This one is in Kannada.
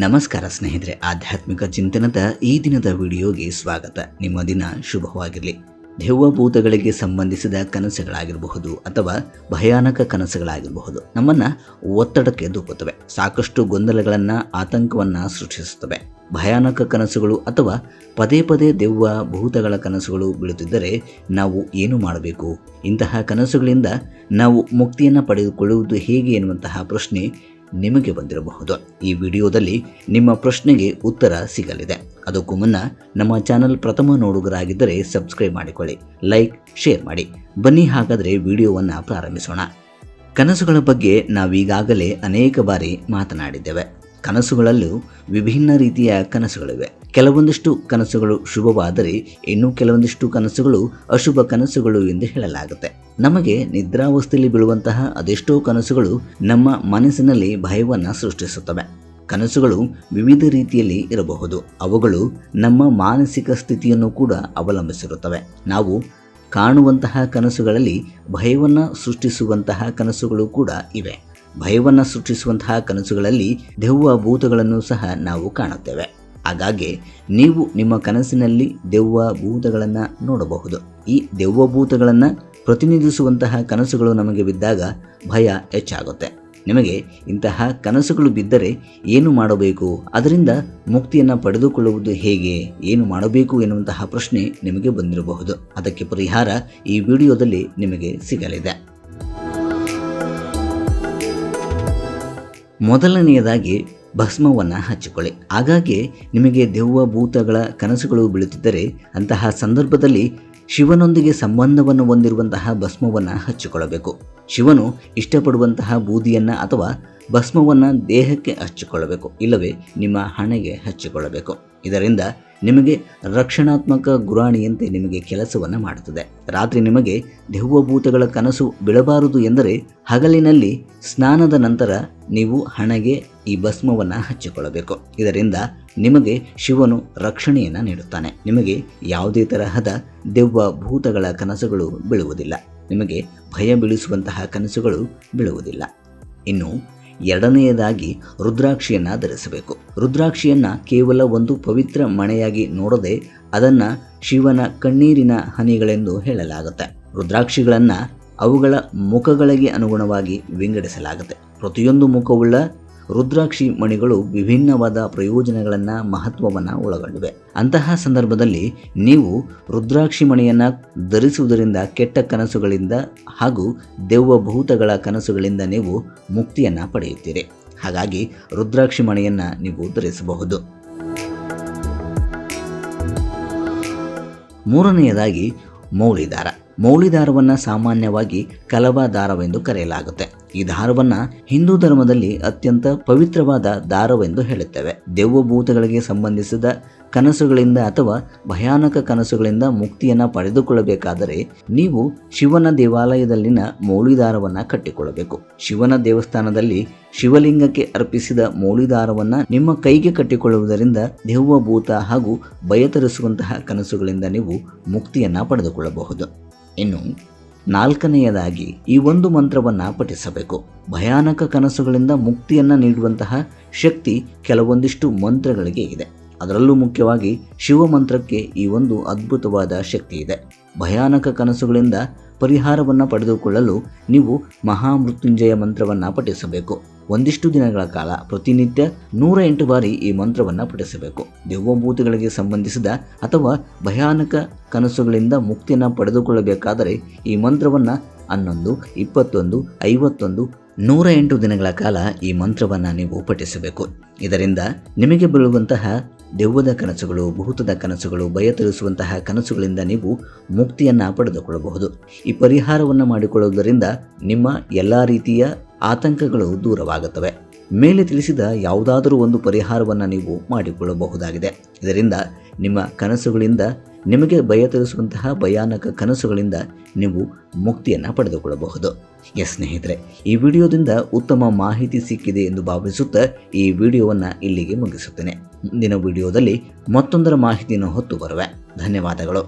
ನಮಸ್ಕಾರ ಸ್ನೇಹಿತರೆ, ಆಧ್ಯಾತ್ಮಿಕ ಚಿಂತನದ ಈ ದಿನದ ವಿಡಿಯೋಗೆ ಸ್ವಾಗತ. ನಿಮ್ಮ ದಿನ ಶುಭವಾಗಿರಲಿ. ದೆವ್ವಭೂತಗಳಿಗೆ ಸಂಬಂಧಿಸಿದ ಕನಸುಗಳಾಗಿರಬಹುದು ಅಥವಾ ಭಯಾನಕ ಕನಸುಗಳಾಗಿರಬಹುದು ನಮ್ಮನ್ನ ಒತ್ತಡಕ್ಕೆ ದೂಕುತ್ತವೆ, ಸಾಕಷ್ಟು ಗೊಂದಲಗಳನ್ನು, ಆತಂಕವನ್ನು ಸೃಷ್ಟಿಸುತ್ತವೆ. ಭಯಾನಕ ಕನಸುಗಳು ಅಥವಾ ಪದೇ ಪದೇ ದೆವ್ವ ಭೂತಗಳ ಕನಸುಗಳು ಬೀಳುತ್ತಿದ್ದರೆ ನಾವು ಏನು ಮಾಡಬೇಕು? ಇಂತಹ ಕನಸುಗಳಿಂದ ನಾವು ಮುಕ್ತಿಯನ್ನು ಪಡೆದುಕೊಳ್ಳುವುದು ಹೇಗೆ ಎನ್ನುವಂತಹ ಪ್ರಶ್ನೆ ನಿಮಗೆ ಬಂದಿರಬಹುದು. ಈ ವಿಡಿಯೋದಲ್ಲಿ ನಿಮ್ಮ ಪ್ರಶ್ನೆಗೆ ಉತ್ತರ ಸಿಗಲಿದೆ. ಅದಕ್ಕೂ ಮುನ್ನ ನಮ್ಮ ಚಾನಲ್ ಪ್ರಥಮ ನೋಡುಗರಾಗಿದ್ದರೆ ಸಬ್ಸ್ಕ್ರೈಬ್ ಮಾಡಿಕೊಳ್ಳಿ, ಲೈಕ್, ಶೇರ್ ಮಾಡಿ. ಬನ್ನಿ ಹಾಗಾದರೆ ವಿಡಿಯೋವನ್ನು ಪ್ರಾರಂಭಿಸೋಣ. ಕನಸುಗಳ ಬಗ್ಗೆ ನಾವೀಗಾಗಲೇ ಅನೇಕ ಬಾರಿ ಮಾತನಾಡಿದ್ದೇವೆ. ಕನಸುಗಳಲ್ಲೂ ವಿಭಿನ್ನ ರೀತಿಯ ಕನಸುಗಳಿವೆ. ಕೆಲವೊಂದಿಷ್ಟು ಕನಸುಗಳು ಶುಭವಾದರೆ ಇನ್ನು ಕೆಲವೊಂದಿಷ್ಟು ಕನಸುಗಳು ಅಶುಭ ಕನಸುಗಳು ಎಂದು ಹೇಳಲಾಗುತ್ತೆ. ನಮಗೆ ನಿದ್ರಾವಸ್ಥೆಯಲ್ಲಿ ಬೀಳುವಂತಹ ಅದೆಷ್ಟೋ ಕನಸುಗಳು ನಮ್ಮ ಮನಸ್ಸಿನಲ್ಲಿ ಭಯವನ್ನು ಸೃಷ್ಟಿಸುತ್ತವೆ. ಕನಸುಗಳು ವಿವಿಧ ರೀತಿಯಲ್ಲಿ ಇರಬಹುದು. ಅವುಗಳು ನಮ್ಮ ಮಾನಸಿಕ ಸ್ಥಿತಿಯನ್ನು ಕೂಡ ಅವಲಂಬಿಸಿರುತ್ತವೆ. ನಾವು ಕಾಣುವಂತಹ ಕನಸುಗಳಲ್ಲಿ ಭಯವನ್ನು ಸೃಷ್ಟಿಸುವಂತಹ ಕನಸುಗಳು ಕೂಡ ಇವೆ. ಭಯವನ್ನು ಸೃಷ್ಟಿಸುವಂತಹ ಕನಸುಗಳಲ್ಲಿ ದೆವ್ವ ಭೂತಗಳನ್ನು ಸಹ ನಾವು ಕಾಣುತ್ತೇವೆ. ಹಾಗಾಗಿ ನೀವು ನಿಮ್ಮ ಕನಸಿನಲ್ಲಿ ದೆವ್ವ ಭೂತಗಳನ್ನು ನೋಡಬಹುದು. ಈ ದೆವ್ವ ಭೂತಗಳನ್ನು ಪ್ರತಿನಿಧಿಸುವಂತಹ ಕನಸುಗಳು ನಮಗೆ ಬಿದ್ದಾಗ ಭಯ ಹೆಚ್ಚಾಗುತ್ತೆ. ನಿಮಗೆ ಇಂತಹ ಕನಸುಗಳು ಬಿದ್ದರೆ ಏನು ಮಾಡಬೇಕು? ಅದರಿಂದ ಮುಕ್ತಿಯನ್ನು ಪಡೆದುಕೊಳ್ಳುವುದು ಹೇಗೆ? ಏನು ಮಾಡಬೇಕು ಎನ್ನುವಂತಹ ಪ್ರಶ್ನೆ ನಿಮಗೆ ಬಂದಿರಬಹುದು. ಅದಕ್ಕೆ ಪರಿಹಾರ ಈ ವಿಡಿಯೋದಲ್ಲಿ ನಿಮಗೆ ಸಿಗಲಿದೆ. ಮೊದಲನೆಯದಾಗಿ ಭಸ್ಮವನ್ನು ಹಚ್ಚಿಕೊಳ್ಳಿ. ಹಾಗಾಗಿ ನಿಮಗೆ ದೆವ್ವ ಭೂತಗಳ ಕನಸುಗಳು ಬೀಳುತ್ತಿದ್ದರೆ ಅಂತಹ ಸಂದರ್ಭದಲ್ಲಿ ಶಿವನೊಂದಿಗೆ ಸಂಬಂಧವನ್ನು ಹೊಂದಿರುವಂತಹ ಭಸ್ಮವನ್ನು ಹಚ್ಚಿಕೊಳ್ಳಬೇಕು. ಶಿವನು ಇಷ್ಟಪಡುವಂತಹ ಬೂದಿಯನ್ನು ಅಥವಾ ಭಸ್ಮವನ್ನು ದೇಹಕ್ಕೆ ಹಚ್ಚಿಕೊಳ್ಳಬೇಕು, ಇಲ್ಲವೇ ನಿಮ್ಮ ಹಣೆಗೆ ಹಚ್ಚಿಕೊಳ್ಳಬೇಕು. ಇದರಿಂದ ನಿಮಗೆ ರಕ್ಷಣಾತ್ಮಕ ಗುರಾಣಿಯಂತೆ ನಿಮಗೆ ಕೆಲಸವನ್ನು ಮಾಡುತ್ತದೆ. ರಾತ್ರಿ ನಿಮಗೆ ದೆವ್ವಭೂತಗಳ ಕನಸು ಬೀಳಬಾರದು ಎಂದರೆ ಹಗಲಿನಲ್ಲಿ ಸ್ನಾನದ ನಂತರ ನೀವು ಹಣೆಗೆ ಈ ಭಸ್ಮವನ್ನು ಹಚ್ಚಿಕೊಳ್ಳಬೇಕು. ಇದರಿಂದ ನಿಮಗೆ ಶಿವನು ರಕ್ಷಣೆಯನ್ನು ನೀಡುತ್ತಾನೆ. ನಿಮಗೆ ಯಾವುದೇ ತರಹದ ದೆವ್ವ ಭೂತಗಳ ಕನಸುಗಳು ಬೀಳುವುದಿಲ್ಲ. ನಿಮಗೆ ಭಯ ಬೀಳಿಸುವಂತಹ ಕನಸುಗಳು ಬೀಳುವುದಿಲ್ಲ. ಇನ್ನು ಎರಡನೆಯದಾಗಿ ರುದ್ರಾಕ್ಷಿಯನ್ನು ಧರಿಸಬೇಕು. ರುದ್ರಾಕ್ಷಿಯನ್ನು ಕೇವಲ ಒಂದು ಪವಿತ್ರ ಮಣೆಯಾಗಿ ನೋಡದೆ ಅದನ್ನು ಶಿವನ ಕಣ್ಣೀರಿನ ಹನಿಗಳೆಂದು ಹೇಳಲಾಗುತ್ತೆ. ರುದ್ರಾಕ್ಷಿಗಳನ್ನು ಅವುಗಳ ಮುಖಗಳಿಗೆ ಅನುಗುಣವಾಗಿ ವಿಂಗಡಿಸಲಾಗುತ್ತೆ. ಪ್ರತಿಯೊಂದು ಮುಖವುಳ್ಳ ರುದ್ರಾಕ್ಷಿ ಮಣಿಗಳು ವಿಭಿನ್ನವಾದ ಪ್ರಯೋಜನಗಳನ್ನು, ಮಹತ್ವವನ್ನು ಒಳಗೊಂಡಿವೆ. ಅಂತಹ ಸಂದರ್ಭದಲ್ಲಿ ನೀವು ರುದ್ರಾಕ್ಷಿ ಮಣಿಯನ್ನು ಧರಿಸುವುದರಿಂದ ಕೆಟ್ಟ ಕನಸುಗಳಿಂದ ಹಾಗೂ ದೆವ್ವ ಭೂತಗಳ ಕನಸುಗಳಿಂದ ನೀವು ಮುಕ್ತಿಯನ್ನು ಪಡೆಯುತ್ತೀರಿ. ಹಾಗಾಗಿ ರುದ್ರಾಕ್ಷಿ ಮಣಿಯನ್ನು ನೀವು ಧರಿಸಬಹುದು. ಮೂರನೆಯದಾಗಿ ಮೌಳಿದಾರ. ಮೌಳಿದಾರವನ್ನು ಸಾಮಾನ್ಯವಾಗಿ ಕಲವ ದಾರವೆಂದು ಕರೆಯಲಾಗುತ್ತೆ. ಈ ದಾರವನ್ನು ಹಿಂದೂ ಧರ್ಮದಲ್ಲಿ ಅತ್ಯಂತ ಪವಿತ್ರವಾದ ದಾರವೆಂದು ಹೇಳುತ್ತೇವೆ. ದೆವ್ವಭೂತಗಳಿಗೆ ಸಂಬಂಧಿಸಿದ ಕನಸುಗಳಿಂದ ಅಥವಾ ಭಯಾನಕ ಕನಸುಗಳಿಂದ ಮುಕ್ತಿಯನ್ನು ಪಡೆದುಕೊಳ್ಳಬೇಕಾದರೆ ನೀವು ಶಿವನ ದೇವಾಲಯದಲ್ಲಿನ ಮೌಳಿದಾರವನ್ನು ಕಟ್ಟಿಕೊಳ್ಳಬೇಕು. ಶಿವನ ದೇವಸ್ಥಾನದಲ್ಲಿ ಶಿವಲಿಂಗಕ್ಕೆ ಅರ್ಪಿಸಿದ ಮೌಳಿದಾರವನ್ನು ನಿಮ್ಮ ಕೈಗೆ ಕಟ್ಟಿಕೊಳ್ಳುವುದರಿಂದ ದೆವ್ವಭೂತ ಹಾಗೂ ಭಯ ತರಿಸುವಂತಹ ಕನಸುಗಳಿಂದ ನೀವು ಮುಕ್ತಿಯನ್ನು ಪಡೆದುಕೊಳ್ಳಬಹುದು. ಇನ್ನು ನಾಲ್ಕನೆಯದಾಗಿ ಈ ಒಂದು ಮಂತ್ರವನ್ನು ಪಠಿಸಬೇಕು. ಭಯಾನಕ ಕನಸುಗಳಿಂದ ಮುಕ್ತಿಯನ್ನು ನೀಡುವಂತಹ ಶಕ್ತಿ ಕೆಲವೊಂದಿಷ್ಟು ಮಂತ್ರಗಳಿಗೆ ಇದೆ. ಅದರಲ್ಲೂ ಮುಖ್ಯವಾಗಿ ಶಿವ ಮಂತ್ರಕ್ಕೆ ಈ ಒಂದು ಅದ್ಭುತವಾದ ಶಕ್ತಿ ಇದೆ. ಭಯಾನಕ ಕನಸುಗಳಿಂದ ಪರಿಹಾರವನ್ನು ಪಡೆದುಕೊಳ್ಳಲು ನೀವು ಮಹಾಮೃತ್ಯುಂಜಯ ಮಂತ್ರವನ್ನು ಪಠಿಸಬೇಕು. ಒಂದಿಷ್ಟು ದಿನಗಳ ಕಾಲ ಪ್ರತಿನಿತ್ಯ 108 ಬಾರಿ ಈ ಮಂತ್ರವನ್ನು ಪಠಿಸಬೇಕು. ದೆವ್ವಭೂತಗಳಿಗೆ ಸಂಬಂಧಿಸಿದ ಅಥವಾ ಭಯಾನಕ ಕನಸುಗಳಿಂದ ಮುಕ್ತಿಯನ್ನು ಪಡೆದುಕೊಳ್ಳಬೇಕಾದರೆ ಈ ಮಂತ್ರವನ್ನು 11, 21, 51, 108 ದಿನಗಳ ಕಾಲ ಈ ಮಂತ್ರವನ್ನು ನೀವು ಪಠಿಸಬೇಕು. ಇದರಿಂದ ನಿಮಗೆ ಬೀಳುವಂತಹ ದೆವ್ವದ ಕನಸುಗಳು, ಭೂತದ ಕನಸುಗಳು, ಭಯ ತರಿಸುವಂತಹ ಕನಸುಗಳಿಂದ ನೀವು ಮುಕ್ತಿಯನ್ನು ಪಡೆದುಕೊಳ್ಳಬಹುದು. ಈ ಪರಿಹಾರವನ್ನು ಮಾಡಿಕೊಳ್ಳುವುದರಿಂದ ನಿಮ್ಮ ಎಲ್ಲ ರೀತಿಯ ಆತಂಕಗಳು ದೂರವಾಗುತ್ತವೆ. ಮೇಲೆ ತಿಳಿಸಿದ ಯಾವುದಾದರೂ ಒಂದು ಪರಿಹಾರವನ್ನು ನೀವು ಮಾಡಿಕೊಳ್ಳಬಹುದಾಗಿದೆ. ಇದರಿಂದ ನಿಮ್ಮ ಕನಸುಗಳಿಂದ, ನಿಮಗೆ ಭಯ ತರಿಸುವಂತಹ ಭಯಾನಕ ಕನಸುಗಳಿಂದ ನೀವು ಮುಕ್ತಿಯನ್ನು ಪಡೆದುಕೊಳ್ಳಬಹುದು. ಸ್ನೇಹಿತರೆ, ಈ ವಿಡಿಯೋದಿಂದ ಉತ್ತಮ ಮಾಹಿತಿ ಸಿಕ್ಕಿದೆ ಎಂದು ಭಾವಿಸುತ್ತಾ ಈ ವಿಡಿಯೋವನ್ನು ಇಲ್ಲಿಗೆ ಮುಗಿಸುತ್ತೇನೆ. ಮುಂದಿನ ವಿಡಿಯೋದಲ್ಲಿ ಮತ್ತೊಂದರ ಮಾಹಿತಿಯನ್ನು ಹೊತ್ತು ಬರುವೆ. ಧನ್ಯವಾದಗಳು.